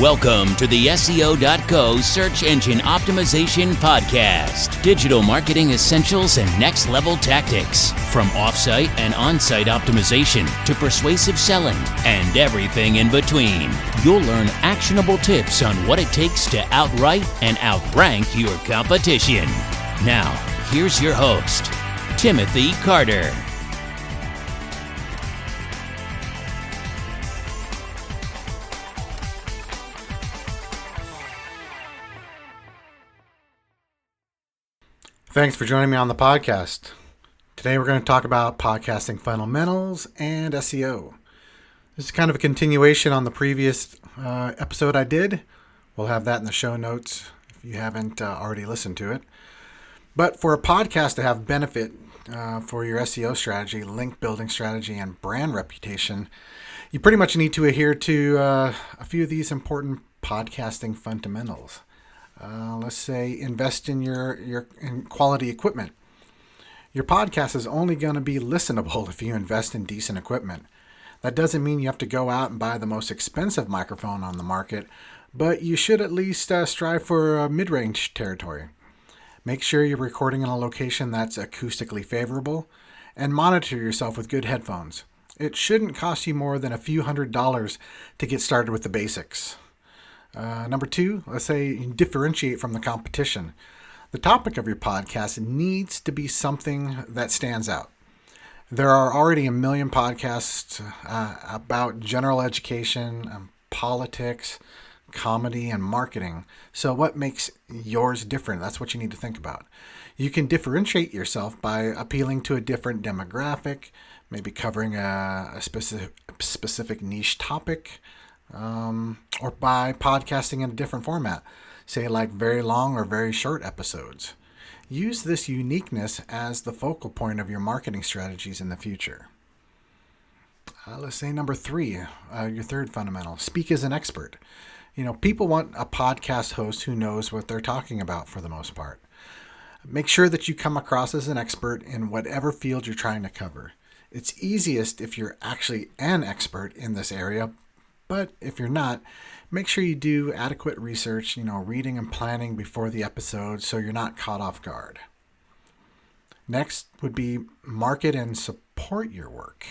Welcome to the SEO.co Search Engine Optimization Podcast. Digital marketing essentials and next level tactics. From offsite and on-site optimization to persuasive selling and everything in between. You'll learn actionable tips on what it takes to outright and outrank your competition. Now, here's your host, Timothy Carter. Thanks for joining me on the podcast. Today we're going to talk about podcasting fundamentals and SEO. This is kind of a continuation on the previous episode I did. We'll have that in the show notes if you haven't already listened to it. But for a podcast to have benefit for your SEO strategy, link building strategy, and brand reputation, you pretty much need to adhere to a few of these important podcasting fundamentals. Let's say invest in in quality equipment. Your podcast is only going to be listenable if you invest in decent equipment. That doesn't mean you have to go out and buy the most expensive microphone on the market, but you should at least strive for mid-range territory. Make sure you're recording in a location that's acoustically favorable, and monitor yourself with good headphones. It shouldn't cost you more than a few $100s to get started with the basics. Number two, let's say differentiate from the competition. The topic of your podcast needs to be something that stands out. There are already a million podcasts about general education, politics, comedy, and marketing. So what makes yours different? That's what you need to think about. You can differentiate yourself by appealing to a different demographic, maybe covering a specific niche topic, or by podcasting in a different format, say like very long or very short episodes. Use this uniqueness as the focal point of your marketing strategies in the future. Let's say number three, your third fundamental, speak as an expert. People want a podcast host who knows what they're talking about for the most part. Make sure that you come across as an expert in whatever field you're trying to cover. It's easiest if you're actually an expert in this area, but if you're not, make sure you do adequate research, reading and planning before the episode so you're not caught off guard. Next would be market and support your work.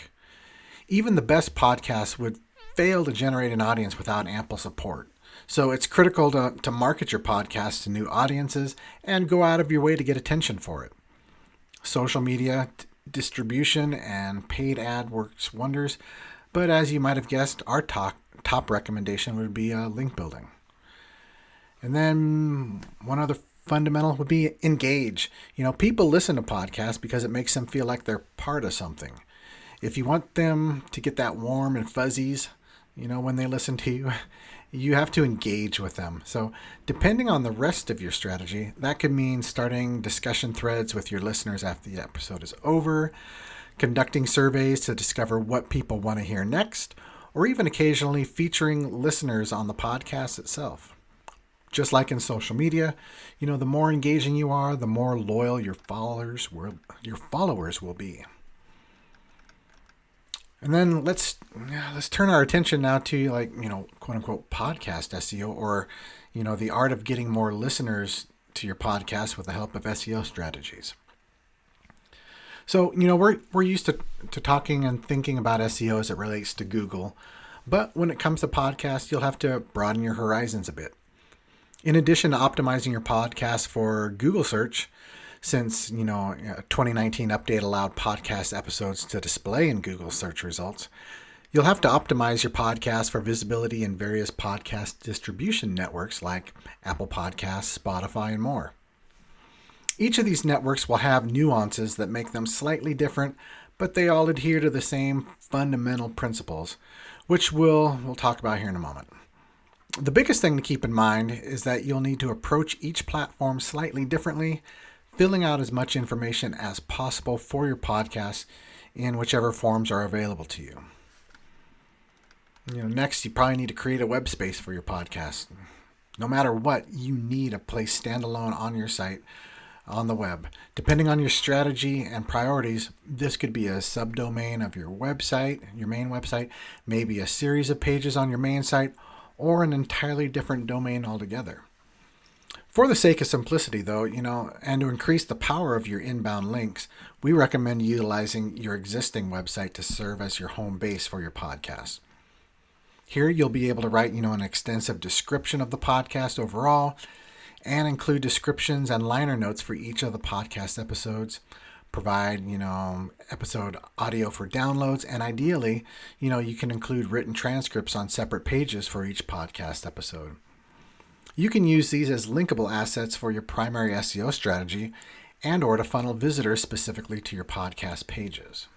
Even the best podcasts would fail to generate an audience without ample support. So it's critical to market your podcast to new audiences and go out of your way to get attention for it. Social media, distribution, and paid ad works wonders. But as you might have guessed, our top recommendation would be link building. And then one other fundamental would be engage. People listen to podcasts because it makes them feel like they're part of something. If you want them to get that warm and fuzzies, when they listen to you, you have to engage with them. So depending on the rest of your strategy, that could mean starting discussion threads with your listeners after the episode is over, conducting surveys to discover what people want to hear next, or even occasionally featuring listeners on the podcast itself. Just like in social media, the more engaging you are, the more loyal your followers will be. And then let's turn our attention now to quote unquote podcast SEO, or the art of getting more listeners to your podcast with the help of SEO strategies. So, we're used to talking and thinking about SEO as it relates to Google, but when it comes to podcasts, you'll have to broaden your horizons a bit. In addition to optimizing your podcast for Google search, since, a 2019 update allowed podcast episodes to display in Google search results, you'll have to optimize your podcast for visibility in various podcast distribution networks like Apple Podcasts, Spotify, and more. Each of these networks will have nuances that make them slightly different, but they all adhere to the same fundamental principles, which we'll talk about here in a moment. The biggest thing to keep in mind is that you'll need to approach each platform slightly differently, filling out as much information as possible for your podcast in whichever forms are available to you. Next, you probably need to create a web space for your podcast. No matter what, you need a place standalone on your site on the web. Depending on your strategy and priorities, this could be a subdomain of your website, your main website, maybe a series of pages on your main site, or an entirely different domain altogether. For the sake of simplicity, though, and to increase the power of your inbound links, we recommend utilizing your existing website to serve as your home base for your podcast. Here, you'll be able to write, an extensive description of the podcast overall and include descriptions and liner notes for each of the podcast episodes, provide, episode audio for downloads, and ideally, you can include written transcripts on separate pages for each podcast episode. You can use these as linkable assets for your primary SEO strategy and or to funnel visitors specifically to your podcast pages.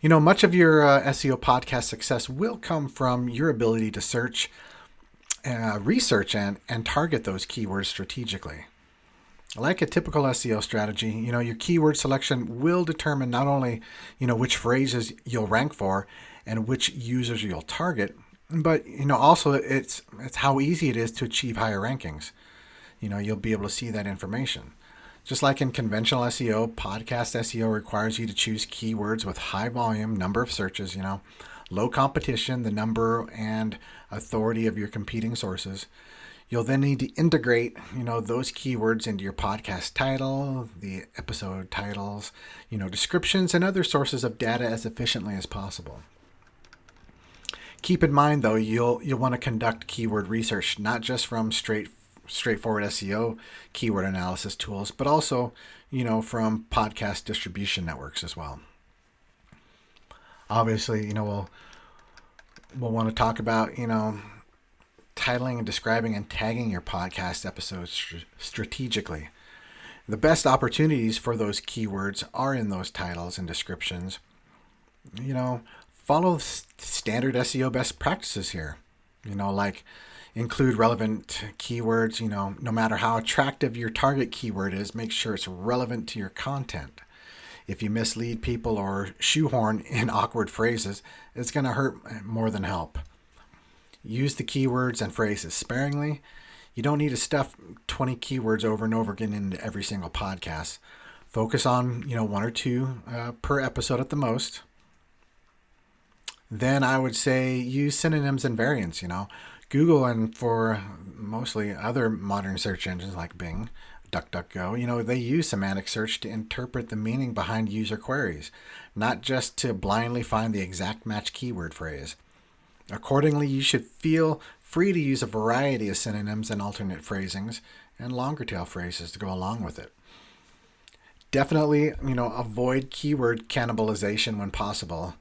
Much of your SEO podcast success will come from your ability to search, research, and target those keywords strategically. Like a typical SEO strategy, your keyword selection will determine not only, which phrases you'll rank for and which users you'll target, but, also it's how easy it is to achieve higher rankings. You'll be able to see that information. Just like in conventional SEO, podcast SEO requires you to choose keywords with high volume, number of searches, low competition, the number and authority of your competing sources. You'll then need to integrate, those keywords into your podcast title, the episode titles, descriptions, and other sources of data as efficiently as possible. Keep in mind, though, you'll want to conduct keyword research, not just from straightforward SEO keyword analysis tools, but also, from podcast distribution networks as well. Obviously, we'll want to talk about, titling and describing and tagging your podcast episodes strategically. The best opportunities for those keywords are in those titles and descriptions. Follow standard SEO best practices here. Like include relevant keywords. No matter how attractive your target keyword is, make sure it's relevant to your content. If you mislead people or shoehorn in awkward phrases, it's going to hurt more than help. Use the keywords and phrases sparingly. You don't need to stuff 20 keywords over and over again into every single podcast. Focus on, one or two per episode at the most. Then I would say use synonyms and variants. Google and for mostly other modern search engines like Bing, DuckDuckGo, they use semantic search to interpret the meaning behind user queries, not just to blindly find the exact match keyword phrase. Accordingly, you should feel free to use a variety of synonyms and alternate phrasings and longer tail phrases to go along with it. Definitely, avoid keyword cannibalization when possible.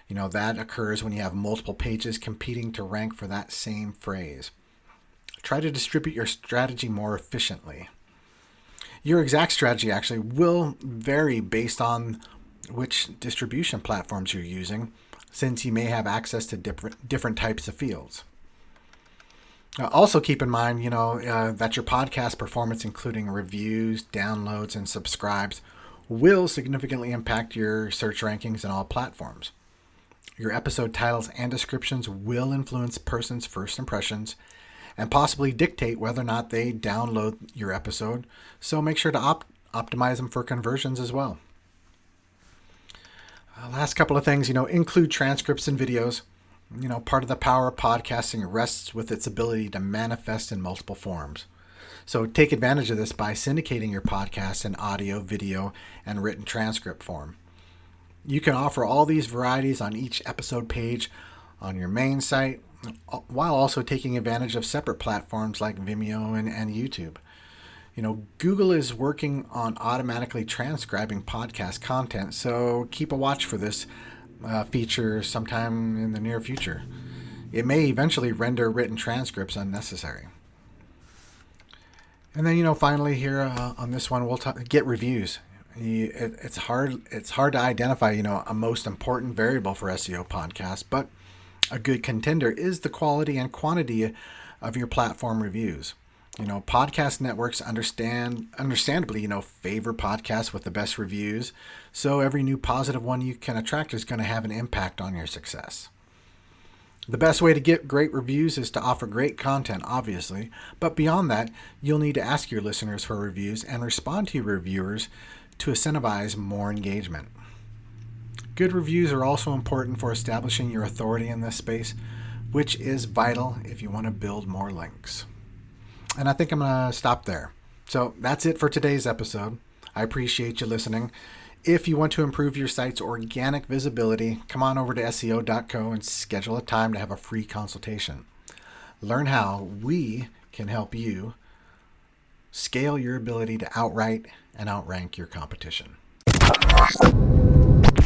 That occurs when you have multiple pages competing to rank for that same phrase. Try to distribute your strategy more efficiently. Your exact strategy actually will vary based on which distribution platforms you're using, since you may have access to different types of fields. Also keep in mind, that your podcast performance, including reviews, downloads, and subscribes, will significantly impact your search rankings in all platforms. Your episode titles and descriptions will influence persons' first impressions and possibly dictate whether or not they download your episode, so make sure to optimize them for conversions as well. Last couple of things, include transcripts and videos. Part of the power of podcasting rests with its ability to manifest in multiple forms. So take advantage of this by syndicating your podcast in audio, video, and written transcript form. You can offer all these varieties on each episode page on your main site, while also taking advantage of separate platforms like Vimeo and YouTube. Google is working on automatically transcribing podcast content, so keep a watch for this feature sometime in the near future. It may eventually render written transcripts unnecessary. And then, finally here on this one, we'll get reviews. It's hard to identify, a most important variable for SEO podcasts, but a good contender is the quality and quantity of your platform reviews. Podcast networks understandably, favor podcasts with the best reviews. So every new positive one you can attract is going to have an impact on your success. The best way to get great reviews is to offer great content, obviously. But beyond that, you'll need to ask your listeners for reviews and respond to your reviewers to incentivize more engagement. Good reviews are also important for establishing your authority in this space. which is vital if you want to build more links. And I think I'm going to stop there. So that's it for today's episode. I appreciate you listening. If you want to improve your site's organic visibility, come on over to SEO.co and schedule a time to have a free consultation. Learn how we can help you scale your ability to outwrite and outrank your competition.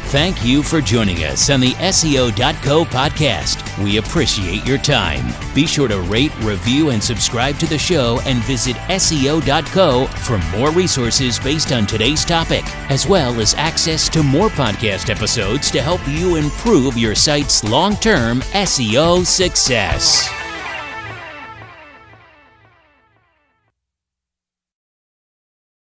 Thank you for joining us on the SEO.co podcast. We appreciate your time. Be sure to rate, review, and subscribe to the show and visit SEO.co for more resources based on today's topic, as well as access to more podcast episodes to help you improve your site's long-term SEO success.